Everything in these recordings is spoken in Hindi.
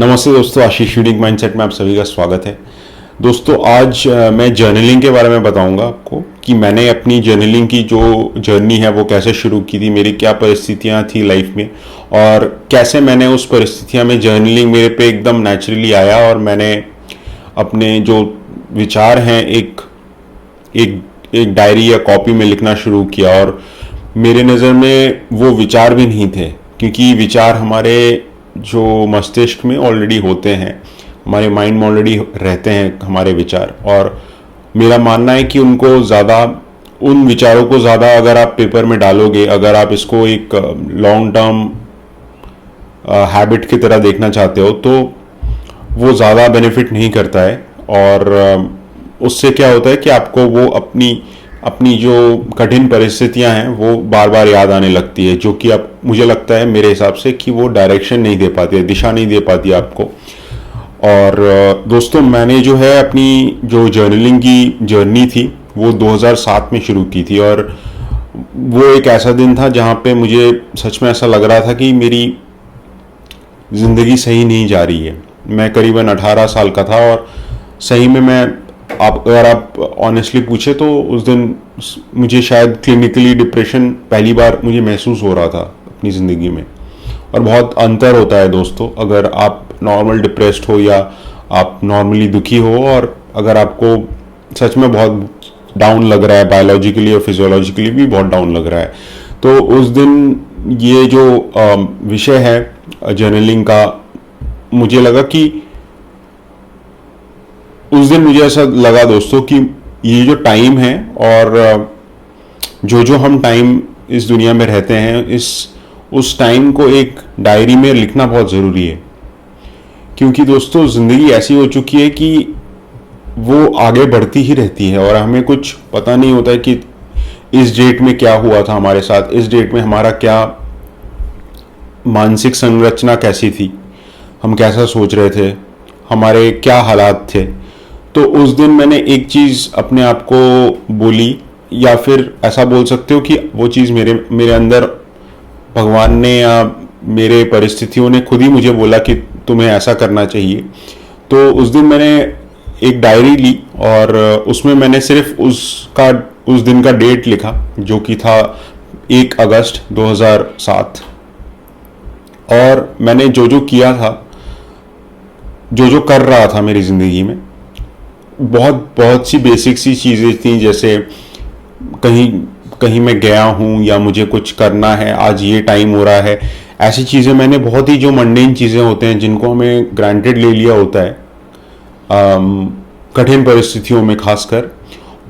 नमस्ते दोस्तों, आशीष यूनिक माइंडसेट में आप सभी का स्वागत है। दोस्तों आज मैं जर्नलिंग के बारे में बताऊंगा आपको कि मैंने अपनी जर्नलिंग की जो जर्नी है वो कैसे शुरू की थी, मेरी क्या परिस्थितियां थी लाइफ में और कैसे मैंने उस परिस्थितियां में जर्नलिंग मेरे पे एकदम नेचुरली आया और मैंने अपने जो विचार हैं एक एक एक डायरी या कॉपी में लिखना शुरू किया। और मेरे नज़र में वो विचार भी नहीं थे, क्योंकि विचार हमारे जो मस्तिष्क में ऑलरेडी होते हैं, हमारे माइंड में ऑलरेडी रहते हैं हमारे विचार। और मेरा मानना है कि उन विचारों को ज़्यादा अगर आप पेपर में डालोगे, अगर आप इसको एक लॉन्ग टर्म हैबिट की तरह देखना चाहते हो तो वो ज़्यादा बेनिफिट नहीं करता है। और उससे क्या होता है कि आपको वो अपनी जो कठिन परिस्थितियां हैं वो बार बार याद आने लगती है, जो कि आप मुझे लगता है मेरे हिसाब से कि वो डायरेक्शन नहीं दे पाती है, दिशा नहीं दे पाती आपको। और दोस्तों मैंने जो है अपनी जो जर्नलिंग की जर्नी थी वो 2007 में शुरू की थी। और वो एक ऐसा दिन था जहाँ पे मुझे सच में ऐसा लग रहा था कि मेरी ज़िंदगी सही नहीं जा रही है। मैं करीबन 18 साल का था और सही में अगर आप ऑनेस्टली पूछे तो उस दिन मुझे शायद क्लिनिकली डिप्रेशन पहली बार मुझे महसूस हो रहा था अपनी ज़िंदगी में। और बहुत अंतर होता है दोस्तों, अगर आप नॉर्मल डिप्रेस्ड हो या आप नॉर्मली दुखी हो, और अगर आपको सच में बहुत डाउन लग रहा है, बायोलॉजिकली और फिजियोलॉजिकली भी बहुत डाउन लग रहा है। तो उस दिन ये जो विषय है जर्नलिंग का, मुझे लगा कि उस दिन मुझे ऐसा लगा दोस्तों कि ये जो टाइम है और जो हम टाइम इस दुनिया में रहते हैं, उस टाइम को एक डायरी में लिखना बहुत ज़रूरी है। क्योंकि दोस्तों ज़िंदगी ऐसी हो चुकी है कि वो आगे बढ़ती ही रहती है और हमें कुछ पता नहीं होता है कि इस डेट में क्या हुआ था हमारे साथ, इस डेट में हमारा क्या मानसिक संरचना कैसी थी, हम कैसा सोच रहे थे, हमारे क्या हालात थे। तो उस दिन मैंने एक चीज़ अपने आप को बोली, या फिर ऐसा बोल सकते हो कि वो चीज़ मेरे अंदर भगवान ने या मेरे परिस्थितियों ने खुद ही मुझे बोला कि तुम्हें ऐसा करना चाहिए। तो उस दिन मैंने एक डायरी ली और उसमें मैंने सिर्फ उस दिन का डेट लिखा, जो कि था 1 अगस्त 2007। और मैंने जो किया था, जो कर रहा था मेरी ज़िंदगी में, बहुत सी बेसिक सी चीज़ें थी, जैसे कहीं मैं गया हूँ या मुझे कुछ करना है, आज ये टाइम हो रहा है। ऐसी चीज़ें मैंने, बहुत ही जो मंडेन चीज़ें होते हैं जिनको हमें ग्रांटेड ले लिया होता है कठिन परिस्थितियों में खासकर,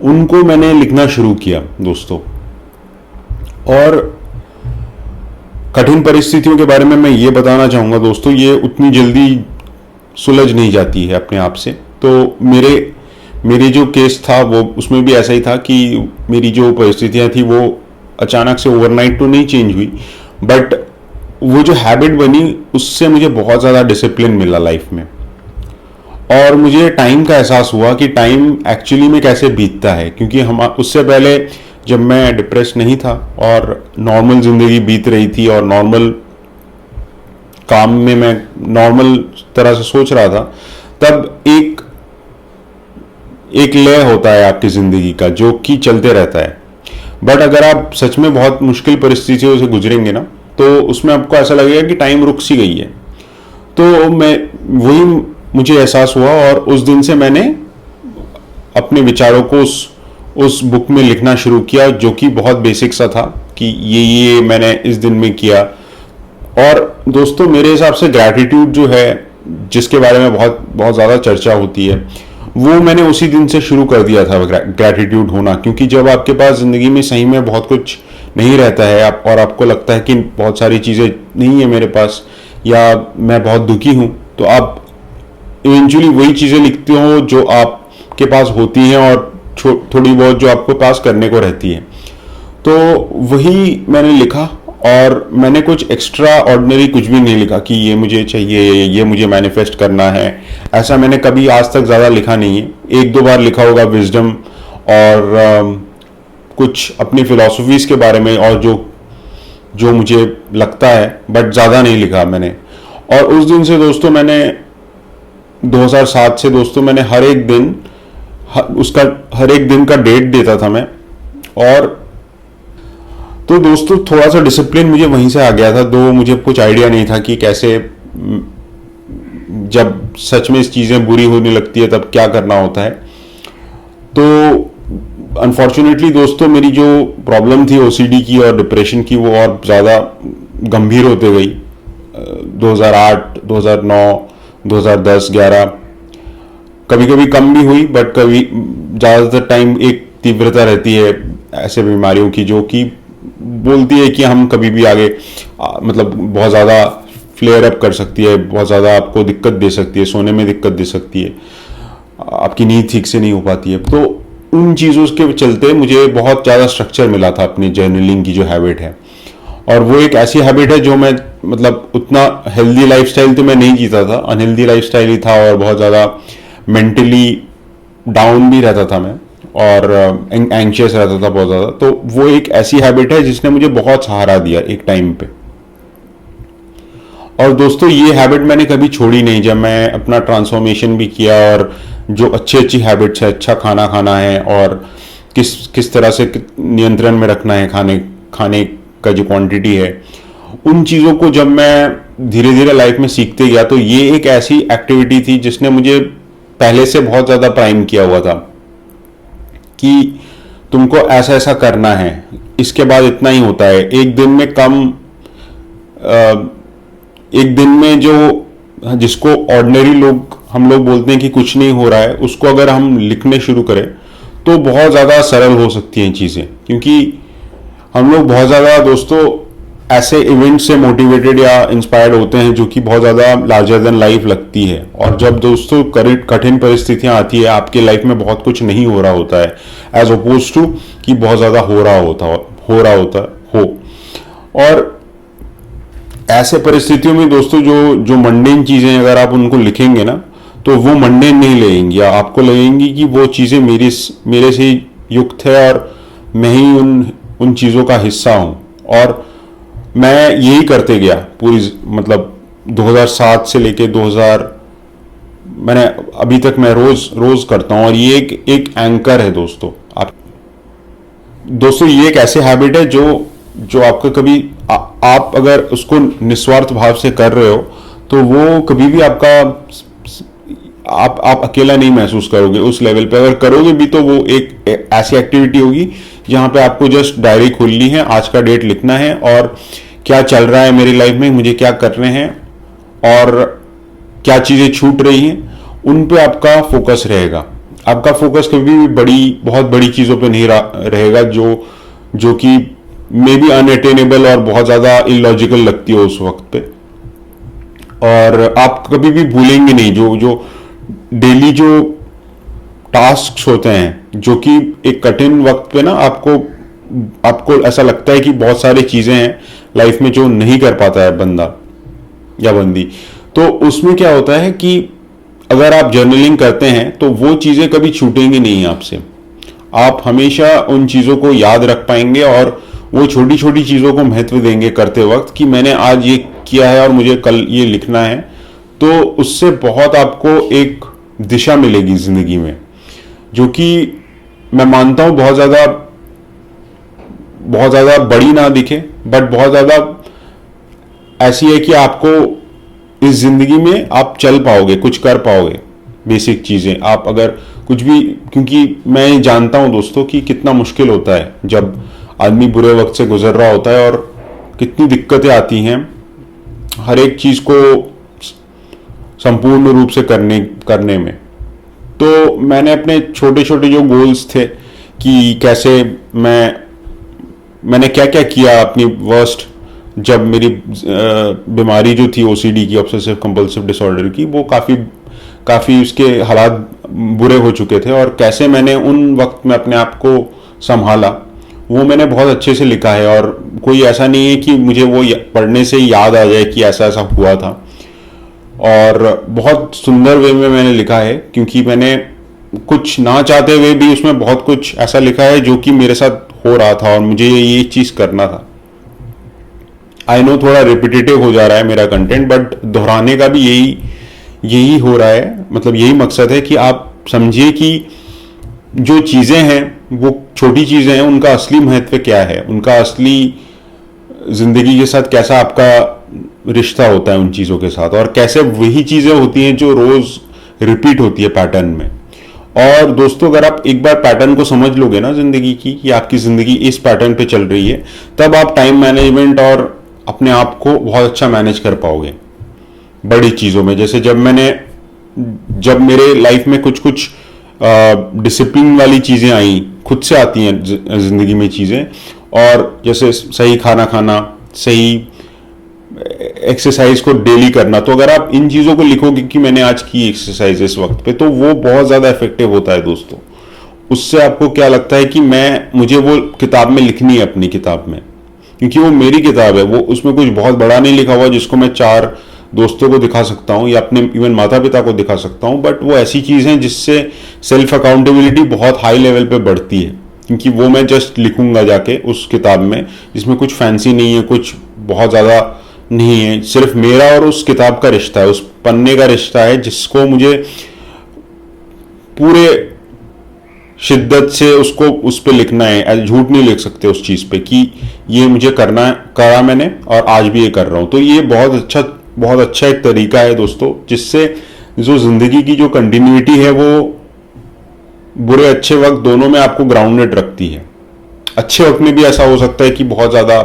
उनको मैंने लिखना शुरू किया दोस्तों। और कठिन परिस्थितियों के बारे में मैं ये बताना चाहूँगा दोस्तों, ये उतनी जल्दी सुलझ नहीं जाती है अपने आप से। तो मेरे जो केस था वो उसमें भी ऐसा ही था कि मेरी जो परिस्थितियां थी वो अचानक से ओवरनाइट तो नहीं चेंज हुई, बट वो जो हैबिट बनी उससे मुझे बहुत ज़्यादा डिसिप्लिन मिला लाइफ में। और मुझे टाइम का एहसास हुआ कि टाइम एक्चुअली में कैसे बीतता है। क्योंकि हम उससे पहले जब मैं डिप्रेस नहीं था और नॉर्मल ज़िंदगी बीत रही थी और नॉर्मल काम में मैं नॉर्मल तरह से सोच रहा था, तब एक लय होता है आपकी ज़िंदगी का जो कि चलते रहता है। बट अगर आप सच में बहुत मुश्किल परिस्थितियों से गुजरेंगे ना, तो उसमें आपको ऐसा लगेगा कि टाइम रुक सी गई है। तो मुझे एहसास हुआ और उस दिन से मैंने अपने विचारों को उस बुक में लिखना शुरू किया, जो कि बहुत बेसिक सा था कि ये मैंने इस दिन में किया। और दोस्तों मेरे हिसाब से ग्रैटिट्यूड जो है, जिसके बारे में बहुत ज़्यादा चर्चा होती है, वो मैंने उसी दिन से शुरू कर दिया था ग्रैटिट्यूड होना। क्योंकि जब आपके पास ज़िंदगी में सही में बहुत कुछ नहीं रहता है और आपको लगता है कि बहुत सारी चीज़ें नहीं है मेरे पास या मैं बहुत दुखी हूँ, तो आप इवेंचुअली वही चीज़ें लिखते हो जो आपके पास होती हैं और थोड़ी बहुत जो आपको पास करने को रहती है। तो वही मैंने लिखा और मैंने कुछ एक्स्ट्रा ऑर्डिनरी कुछ भी नहीं लिखा कि ये मुझे चाहिए, ये मुझे मैनिफेस्ट करना है। ऐसा मैंने कभी आज तक ज़्यादा लिखा नहीं है। 1-2 बार लिखा होगा विजडम और कुछ अपनी फिलॉसफीज़ के बारे में और जो मुझे लगता है, बट ज़्यादा नहीं लिखा मैंने। और उस दिन से दोस्तों मैंने 2007 से दोस्तों मैंने हर एक दिन उसका हर एक दिन का डेट देता था मैं। और तो दोस्तों थोड़ा सा डिसिप्लिन मुझे वहीं से आ गया था, दो मुझे कुछ आइडिया नहीं था कि कैसे जब सच में इस चीज़ें बुरी होने लगती है तब क्या करना होता है। तो अनफॉर्चुनेटली दोस्तों मेरी जो प्रॉब्लम थी ओसीडी की और डिप्रेशन की वो और ज़्यादा गंभीर होते गई। 2008, 2009, 2010, 11 कभी कभी कम भी हुई, बट कभी ज़्यादातर टाइम एक तीव्रता रहती है ऐसे बीमारियों की जो कि बोलती है कि हम कभी भी आगे मतलब बहुत ज़्यादा फ्लेयर अप कर सकती है, बहुत ज़्यादा आपको दिक्कत दे सकती है, सोने में दिक्कत दे सकती है, आपकी नींद ठीक से नहीं हो पाती है। तो उन चीज़ों के चलते मुझे बहुत ज़्यादा स्ट्रक्चर मिला था अपनी जर्नलिंग की जो हैबिट है। और वो एक ऐसी हैबिट है जो मैं मतलब उतना हेल्दी लाइफस्टाइल तो मैं नहीं जीता था, अनहेल्दी लाइफस्टाइल ही था और बहुत ज़्यादा मेंटली डाउन भी रहता था मैं और एंग्शियस रहता था बहुत ज़्यादा। तो वो एक ऐसी हैबिट है जिसने मुझे बहुत सहारा दिया एक टाइम पे। और दोस्तों ये हैबिट मैंने कभी छोड़ी नहीं जब मैं अपना ट्रांसफॉर्मेशन भी किया और जो अच्छी अच्छी हैबिट्स है, अच्छा खाना खाना है और किस किस तरह से नियंत्रण में रखना है खाने का जो क्वांटिटी है, उन चीज़ों को जब मैं धीरे धीरे लाइफ में सीखते गया तो ये एक ऐसी एक्टिविटी थी जिसने मुझे पहले से बहुत ज़्यादा प्राइम किया हुआ था कि तुमको ऐसा ऐसा करना है, इसके बाद इतना ही होता है। एक दिन में एक दिन में जो जिसको ऑर्डिनरी लोग हम लोग बोलते हैं कि कुछ नहीं हो रहा है, उसको अगर हम लिखने शुरू करें तो बहुत ज़्यादा सरल हो सकती हैं चीज़ें। क्योंकि हम लोग बहुत ज़्यादा दोस्तों ऐसे इवेंट से मोटिवेटेड या इंस्पायर्ड होते हैं जो कि बहुत ज़्यादा लार्जर देन लाइफ लगती है। और जब दोस्तों कठिन परिस्थितियां आती है, आपके लाइफ में बहुत कुछ नहीं हो रहा होता है एज अपोज टू कि बहुत ज़्यादा हो रहा होता हो। और ऐसे परिस्थितियों में दोस्तों जो मंडेन चीज़ें अगर आप उनको लिखेंगे ना तो वो मंडेन नहीं लगेंगी, या आपको लगेंगी कि वो चीज़ें मेरे से युक्त है और मैं ही उन चीज़ों का हिस्सा हूँ। और मैं यही करते गया पूरी मतलब 2007 से लेके 2000 मैंने अभी तक मैं रोज करता हूँ। और ये एक एंकर है दोस्तों। दोस्तों ये एक ऐसे हैबिट है जो आपका कभी आप अगर उसको निस्वार्थ भाव से कर रहे हो तो वो कभी भी आप अकेला नहीं महसूस करोगे उस लेवल पे। अगर करोगे भी तो वो एक ऐसी एक्टिविटी होगी जहां पे आपको जस्ट डायरी खोलनी है, आज का डेट लिखना है और क्या चल रहा है मेरी लाइफ में, मुझे क्या करने हैं और क्या चीज़ें छूट रही हैं, उन पे आपका फोकस रहेगा। आपका फोकस कभी भी बहुत बड़ी चीज़ों पे नहीं रहेगा जो कि मे बी अनअटेनेबल और बहुत ज़्यादा इलॉजिकल लगती हो उस वक्त पे। और आप कभी भी भूलेंगे नहीं जो डेली जो टास्क होते हैं, जो कि एक कठिन वक्त पे ना आपको ऐसा लगता है कि बहुत सारी चीज़ें हैं लाइफ में जो नहीं कर पाता है बंदा या बंदी। तो उसमें क्या होता है कि अगर आप जर्नलिंग करते हैं तो वो चीज़ें कभी छूटेंगी नहीं आपसे। आप हमेशा उन चीज़ों को याद रख पाएंगे और वो छोटी छोटी चीज़ों को महत्व देंगे करते वक्त कि मैंने आज ये किया है और मुझे कल ये लिखना है। तो उससे बहुत आपको एक दिशा मिलेगी ज़िंदगी में, जो कि मैं मानता हूँ बहुत ज़्यादा बड़ी ना दिखे, बट बहुत ज़्यादा ऐसी है कि आपको इस ज़िंदगी में आप चल पाओगे, कुछ कर पाओगे। बेसिक चीज़ें आप अगर कुछ भी, क्योंकि मैं जानता हूँ दोस्तों कि कितना मुश्किल होता है जब आदमी बुरे वक्त से गुजर रहा होता है और कितनी दिक्कतें आती हैं हर एक चीज़ को संपूर्ण रूप से करने में। तो मैंने अपने छोटे छोटे जो गोल्स थे कि कैसे मैंने क्या क्या किया अपनी वर्स्ट, जब मेरी बीमारी जो थी ओसीडी की, ऑब्सेसिव कंपल्सिव डिसऑर्डर की, वो काफ़ी उसके हालात बुरे हो चुके थे और कैसे मैंने उन वक्त में अपने आप को संभाला, वो मैंने बहुत अच्छे से लिखा है। और कोई ऐसा नहीं है कि मुझे वो पढ़ने से याद आ जाए कि ऐसा ऐसा हुआ था। और बहुत सुंदर वे में मैंने लिखा है, क्योंकि मैंने कुछ ना चाहते हुए भी उसमें बहुत कुछ ऐसा लिखा है जो कि मेरे साथ हो रहा था और मुझे ये चीज़ करना था। आई नो थोड़ा रिपीटेटिव हो जा रहा है मेरा कंटेंट, बट दोहराने का भी यही हो रहा है, मतलब यही मकसद है कि आप समझिए कि जो चीज़ें हैं वो छोटी चीज़ें हैं, उनका असली महत्व क्या है, उनका असली ज़िंदगी के साथ कैसा आपका रिश्ता होता है उन चीज़ों के साथ, और कैसे वही चीज़ें होती हैं जो रोज़ रिपीट होती है पैटर्न में। और दोस्तों अगर आप एक बार पैटर्न को समझ लोगे ना ज़िंदगी की, कि आपकी ज़िंदगी इस पैटर्न पे चल रही है, तब आप टाइम मैनेजमेंट और अपने आप को बहुत अच्छा मैनेज कर पाओगे बड़ी चीज़ों में। जैसे जब मेरे लाइफ में कुछ कुछ डिसिप्लिन वाली चीज़ें आई, खुद से आती हैं ज़िंदगी में चीज़ें, और जैसे सही खाना खाना, सही एक्सरसाइज को डेली करना, तो अगर आप इन चीज़ों को लिखोगे कि मैंने आज की एक्सरसाइज इस वक्त पे, तो वो बहुत ज़्यादा इफेक्टिव होता है दोस्तों। उससे आपको क्या लगता है कि मुझे वो किताब में लिखनी है, अपनी किताब में, क्योंकि वो मेरी किताब है, वो उसमें कुछ बहुत बड़ा नहीं लिखा हुआ जिसको मैं 4 दोस्तों को दिखा सकता हूँ या अपने इवन माता पिता को दिखा सकता हूँ, बट वो ऐसी चीज़ है जिससे सेल्फ अकाउंटेबिलिटी बहुत हाई लेवल पे बढ़ती है, क्योंकि वो मैं जस्ट लिखूंगा जाके उस किताब में, जिसमें कुछ फैंसी नहीं है, कुछ बहुत ज़्यादा नहीं है, सिर्फ मेरा और उस किताब का रिश्ता है, उस पन्ने का रिश्ता है, जिसको मुझे पूरे शिद्दत से उस पे लिखना है। झूठ नहीं लिख सकते उस चीज़ पे कि ये मुझे करा मैंने और आज भी ये कर रहा हूँ। तो ये बहुत अच्छा एक तरीका है दोस्तों, जिससे जो जिंदगी की जो कंटिन्यूटी है वो बुरे अच्छे वक्त दोनों में आपको ग्राउंडेड रखती है। अच्छे वक्त में भी ऐसा हो सकता है कि बहुत ज़्यादा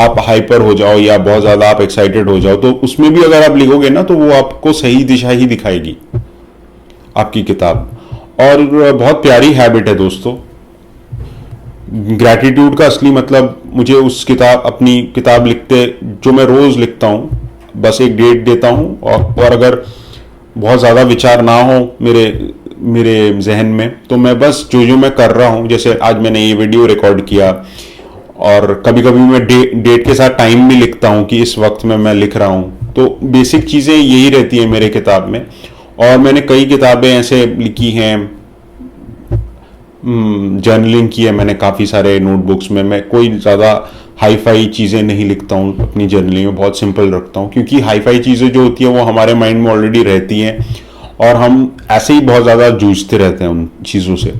आप हाइपर हो जाओ या बहुत ज़्यादा आप एक्साइटेड हो जाओ, तो उसमें भी अगर आप लिखोगे ना, तो वो आपको सही दिशा ही दिखाएगी आपकी किताब। और बहुत प्यारी हैबिट है दोस्तों ग्रैटिट्यूड का। असली मतलब मुझे अपनी किताब लिखते, जो मैं रोज़ लिखता हूँ, बस एक डेट देता हूँ, और अगर बहुत ज़्यादा विचार ना हो मेरे जहन में, तो मैं बस जो मैं कर रहा हूँ, जैसे आज मैंने ये वीडियो रिकॉर्ड किया, और कभी कभी मैं डेट के साथ टाइम भी लिखता हूँ कि इस वक्त में मैं लिख रहा हूँ। तो बेसिक चीज़ें यही रहती हैं मेरे किताब में। और मैंने कई किताबें ऐसे लिखी हैं, जर्नलिंग की है मैंने काफ़ी सारे नोटबुक्स में। मैं कोई ज़्यादा हाई फाई चीज़ें नहीं लिखता हूँ अपनी जर्नलिंग में, बहुत सिंपल रखता हूँ, क्योंकि हाई फाई चीज़ें जो होती हैं वो हमारे माइंड में ऑलरेडी रहती हैं, और हम ऐसे ही बहुत ज़्यादा जूझते रहते हैं उन चीज़ों से,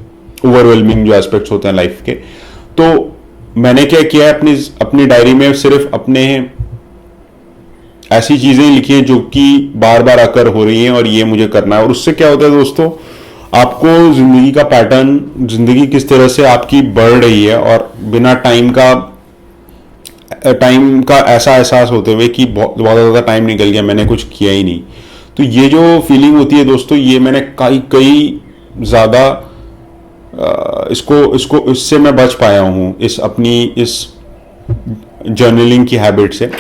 ओवरवेलमिंग जो एस्पेक्ट्स होते हैं लाइफ के। तो मैंने क्या किया है, अपनी डायरी में सिर्फ अपने ऐसी चीज़ें लिखी हैं जो कि बार बार आकर हो रही हैं और ये मुझे करना है। और उससे क्या होता है दोस्तों, आपको जिंदगी का पैटर्न, जिंदगी किस तरह से आपकी बढ़ रही है, और बिना टाइम का ऐसा एहसास होते हुए कि बहुत ज़्यादा टाइम निकल गया, मैंने कुछ किया ही नहीं। तो ये जो फीलिंग होती है दोस्तों, ये मैंने कई ज़्यादा इससे मैं बच पाया हूँ इस जर्नलिंग की हैबिट से।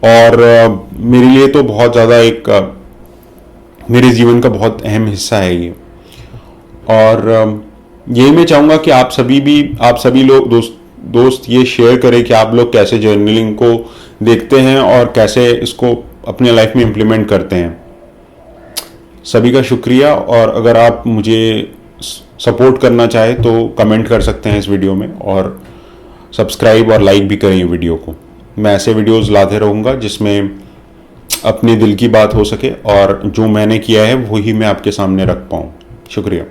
और मेरे लिए तो बहुत ज़्यादा मेरे जीवन का बहुत अहम हिस्सा है ये। और यही मैं चाहूँगा कि आप सभी लोग दोस्त ये शेयर करें कि आप लोग कैसे जर्नलिंग को देखते हैं और कैसे इसको अपने लाइफ में इम्प्लीमेंट करते हैं। सभी का शुक्रिया। और अगर आप मुझे सपोर्ट करना चाहे तो कमेंट कर सकते हैं इस वीडियो में, और सब्सक्राइब और लाइक भी करें वीडियो को। मैं ऐसे वीडियोस लाते रहूँगा जिसमें अपने दिल की बात हो सके, और जो मैंने किया है वही मैं आपके सामने रख पाऊँ। शुक्रिया।